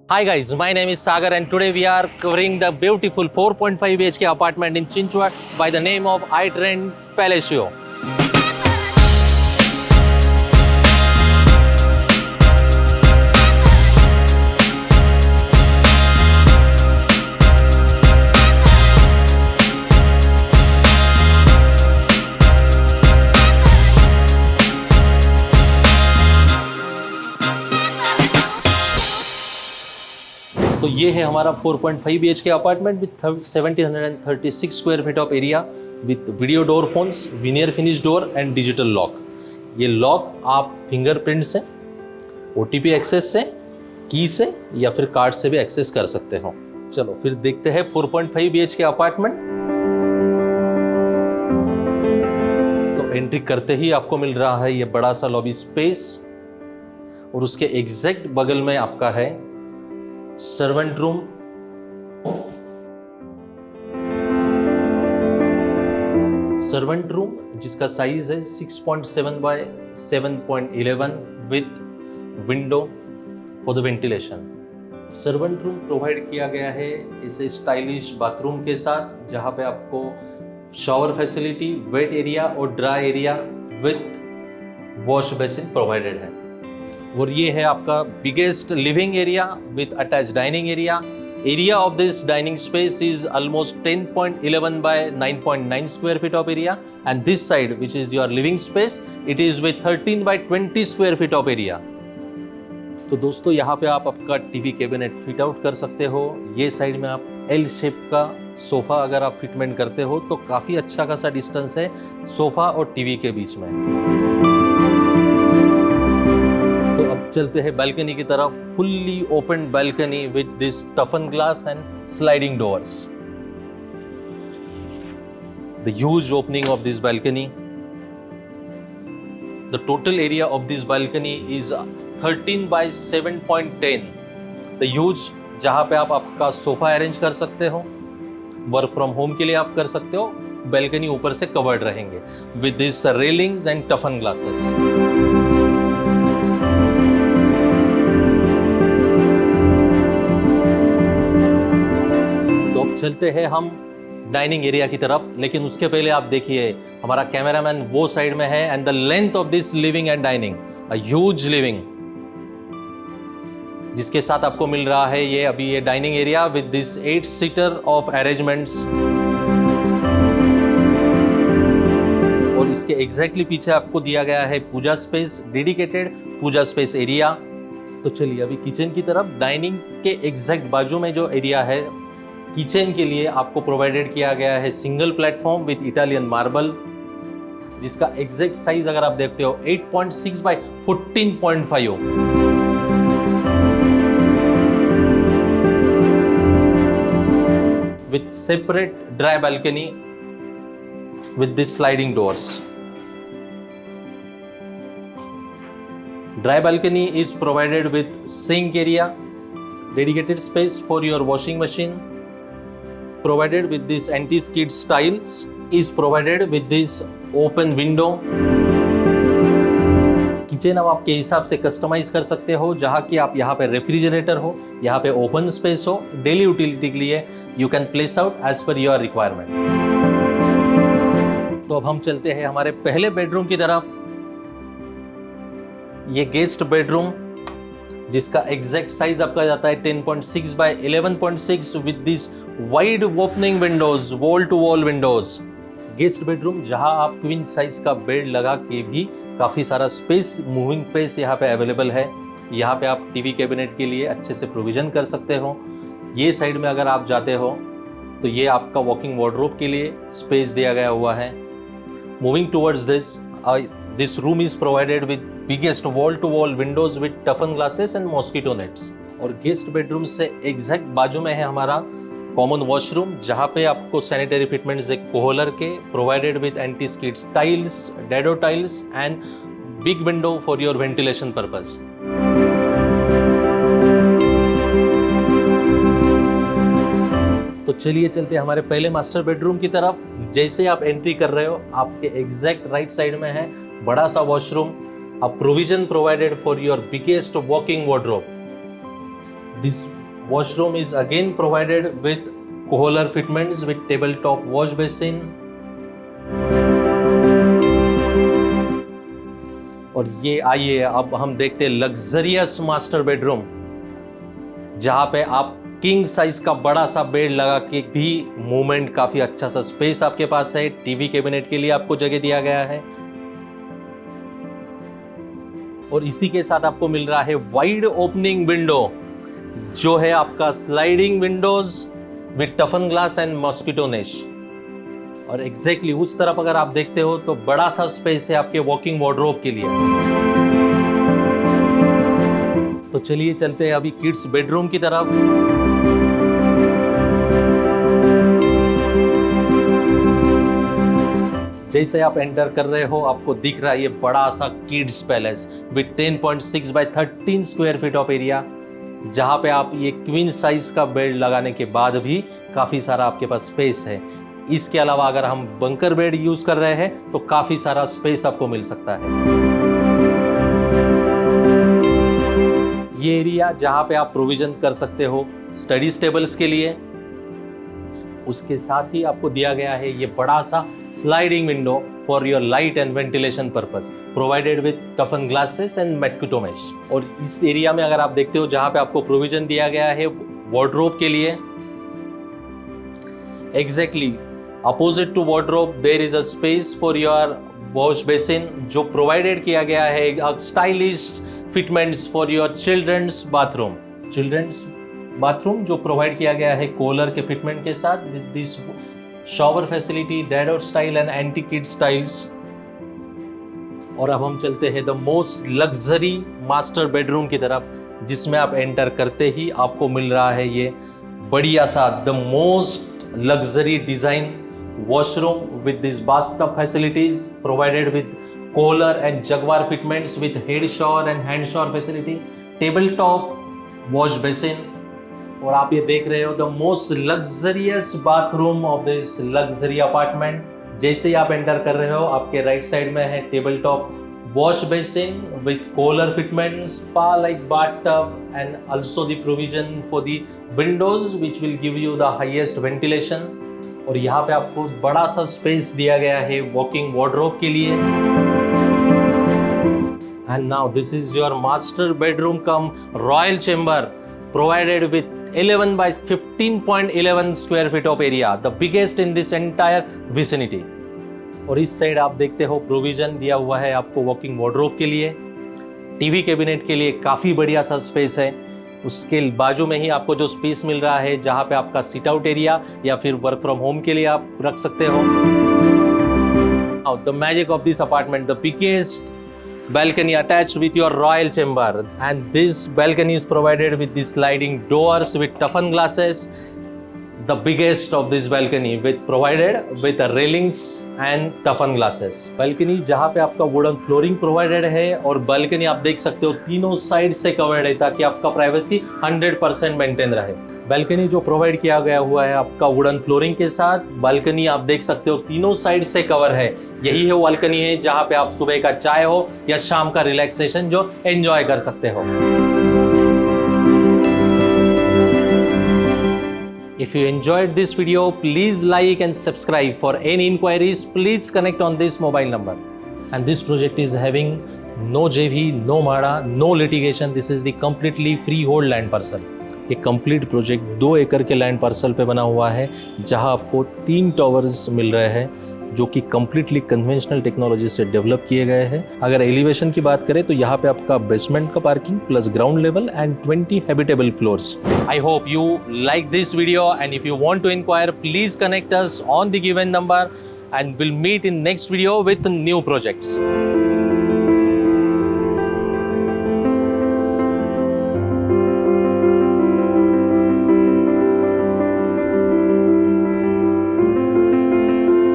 Hi guys, my name is Sagar and today we are covering the beautiful 4.5 BHK apartment in Chinchwad by the name of iTrend Palacio. तो ये है हमारा 4.5 BHK apartment with 1736 square feet of area with video door phones, veneer finish door and digital lock. ये lock आप fingerprint से, OTP access से, की से या फिर कार्ड से भी एक्सेस कर सकते हो। चलो फिर देखते हैं 4.5 BHK अपार्टमेंट। तो एंट्री करते ही आपको मिल रहा है ये बड़ा सा लॉबी स्पेस और उसके एग्जैक्ट बगल में आपका है सर्वेंट रूम। सर्वेंट रूम जिसका साइज है 6.7 by 7.11 with window for the ventilation. Servant room provide किया गया है इसे स्टाइलिश बाथरूम के साथ, जहां पे आपको शावर फैसिलिटी, वेट एरिया और dry area with wash basin provided है। और ये है आपका biggest living area with attach dining area. Area of this dining space is almost 10.11 by 9.9 square feet of area and this side which is your living space it is with 13 by 20 square feet of area. तो दोस्तों यहाँ पे आप आपका TV cabinet fit out कर सकते हो। ये साइड में आप L शेप का सोफा अगर आप फिटमेंट करते हो तो काफी अच्छा खासा डिस्टेंस है सोफा और टीवी के बीच में। तो अब चलते हैं बालकनी की तरफ। Fully open balcony with this toughen glass and sliding doors. The huge opening of this balcony. The total area of this balcony is 13 by 7.10। The huge, जहां पे आप आपका सोफा अरेंज कर सकते हो, वर्क फ्रॉम होम के लिए आप कर सकते हो। बालकनी ऊपर से कवर्ड रहेंगे with this railings and टफन glasses. चलते हैं हम डाइनिंग एरिया की तरफ, लेकिन उसके पहले आप देखिए हमारा कैमरामैन वो साइड में है and the length of this living and dining, a huge living, जिसके साथ आपको मिल रहा है ये अभी ये dining area with this 8 seater of arrangements. और इसके एग्जैक्टली पीछे आपको दिया गया है पूजा स्पेस, डेडिकेटेड पूजा स्पेस एरिया। तो चलिए अभी किचन की तरफ। डाइनिंग के एग्जैक्ट बाजू में जो एरिया है किचन के लिए आपको प्रोवाइडेड किया गया है single platform with Italian marble, जिसका एग्जैक्ट साइज अगर आप देखते हो 8.6 by 14.5 with separate dry balcony with this sliding doors. Dry balcony is provided with sink area, dedicated space for your washing machine, provided with this anti-skid tiles, is provided with this open window. Kitchen अब आपके हिसाब से customise कर सकते हो, जहाँ कि आप यहाँ पे रेफ्रिजरेटर हो, यहाँ पे ओपन स्पेस हो, डेली यूटिलिटी के लिए you can place out as per your requirement. तो अब हम चलते हैं हमारे पहले बेडरूम की तरफ। ये गेस्ट बेडरूम जिसका एग्जैक्ट साइज आपका जाता है 10.6 by 11.6 with this wide opening windows, wall to wall windows. Guest bedroom जहां आप ट्विन साइज का बेड लगा के भी काफी सारा स्पेस, मूविंग स्पेस यहाँ पे अवेलेबल है। यहाँ पे आप टीवी कैबिनेट के लिए अच्छे से प्रोविजन कर सकते हो। ये साइड में अगर आप जाते हो तो ये आपका वॉकिंग वार्डरोब के लिए स्पेस दिया गया हुआ है। Moving towards this room is provided with biggest wall-to-wall windows with toughen glasses and mosquito nets। और गेस्ट बेडरूम से एग्जैक्ट बाजू में है हमारा कॉमन वॉशरूम, जहाँ पे आपको सैनिटरी फिटमेंट्स एक कोहलर के provided with anti skid tiles, dado tiles and big window for your ventilation purpose. तो चलिए चलते हमारे पहले मास्टर बेडरूम की तरफ। जैसे आप एंट्री कर रहे हो आपके एग्जैक्ट राइट साइड में है बड़ा सा washroom, a provision provided for your biggest walking wardrobe. This washroom is again provided with Kohler fitments with tabletop wash basin. और ये आइए अब हम देखते हैं लग्जरियस मास्टर बेडरूम, जहां पे आप किंग साइज का बड़ा सा बेड लगा के भी मूवमेंट, काफी अच्छा सा स्पेस आपके पास है। टीवी कैबिनेट के लिए आपको जगह दिया गया है और इसी के साथ आपको मिल रहा है वाइड ओपनिंग विंडो, जो है आपका sliding Windows with टफन glass and mosquito net. और एग्जैक्टली उस तरफ अगर आप देखते हो तो बड़ा सा स्पेस है आपके वॉकिंग वार्डरोब के लिए। तो चलिए चलते हैं अभी किड्स बेडरूम की तरफ। जैसे आप एंटर कर रहे हो आपको दिख रहा है ये बड़ा सा kids palace with 10.6 by 13 square feet of area, जहां पे आप ये क्वीन साइज का बेड लगाने के बाद भी काफी सारा आपके पास स्पेस है। इसके अलावा अगर हम बंकर बेड यूज कर रहे हैं तो काफी सारा स्पेस आपको मिल सकता है। ये एरिया जहां पे आप प्रोविजन कर सकते हो स्टडी टेबल्स के लिए, उसके साथ ही आपको दिया गया है ये बड़ा सा sliding window for your light and ventilation purpose, provided with टफन glasses and mosquito mesh. और इस एरिया में अगर आप देखते हो जहां पे आपको प्रोविजन दिया गया है वार्डरोब के लिए, exactly opposite to wardrobe there is a space for your wash basin, जो प्रोवाइडेड किया गया है stylish fitments for your children's bathroom. Children's bathroom जो प्रोवाइड किया गया है कोलर के फिटमेंट के साथ with this shower facility, dado style and anti skid styles. और अब हम चलते हैं the most luxury master bedroom की तरफ, जिसमें आप एंटर करते ही आपको मिल रहा है ये बढ़िया सा the most luxury design washroom with these bathtub facilities provided with Kohler and Jaguar fitments with head shower and hand shower facility, tabletop wash basin। और आप ये देख रहे हो the most luxurious bathroom of this luxury apartment. जैसे ही आप enter कर रहे हो आपके राइट साइड में है tabletop wash basin with Kohler fitments, spa like bathtub and also the provision for the windows which will give you the highest ventilation। और यहाँ पे आपको बड़ा सा स्पेस दिया गया है वॉकिंग वार्डरोब के लिए। And now this is your master bedroom come royal chamber provided with 11 by 15.11 square feet of area, the biggest in this entire vicinity. और इस साइड आप देखते हो प्रोविजन दिया हुआ है आपको वॉकिंग वार्डरोब के लिए, टीवी कैबिनेट के लिए काफी बढ़िया सा स्पेस है। उसके बाजू में ही आपको जो स्पेस मिल रहा है जहां पे आपका सिट आउट एरिया या फिर वर्क फ्रॉम होम के लिए आप रख सकते हो। Now the magic of this apartment, the biggest balcony attached with your royal chamber, and this balcony is provided with the sliding doors with toughen glasses, the biggest of this balcony with provided with railings and toughen glasses। balcony जहाँ पे आपका wooden flooring provided है और balcony आप देख सकते हो तीनों साइड से कवर्ड है ताकि आपका प्राइवेसी 100% मेंटेन रहे। balcony जो प्रोवाइड किया गया हुआ है आपका वुडन फ्लोरिंग के साथ, balcony आप देख सकते हो तीनों साइड से कवर है। यही है balcony है जहाँ पे आप सुबह का चाय हो या शाम का रिलैक्सेशन जो एंजॉय कर सकते हो। If you enjoyed this video, please like and subscribe. For any inquiries, please connect on this mobile number. And this project is having no JV, no MADA, no litigation. This is the completely freehold land parcel. ये complete project 2 एकड़ के land parcel पे बना हुआ है, जहां आपको 3 towers मिल रहे हैं जो कि कंप्लीटली कन्वेंशनल टेक्नोलॉजी से डेवलप किए गए हैं। अगर एलिवेशन की बात करें तो यहाँ पे आपका बेसमेंट का parking plus ground level and 20 habitable floors. I hope you like this video and if you want to inquire please connect us on the given number and we'll meet in next video with new projects.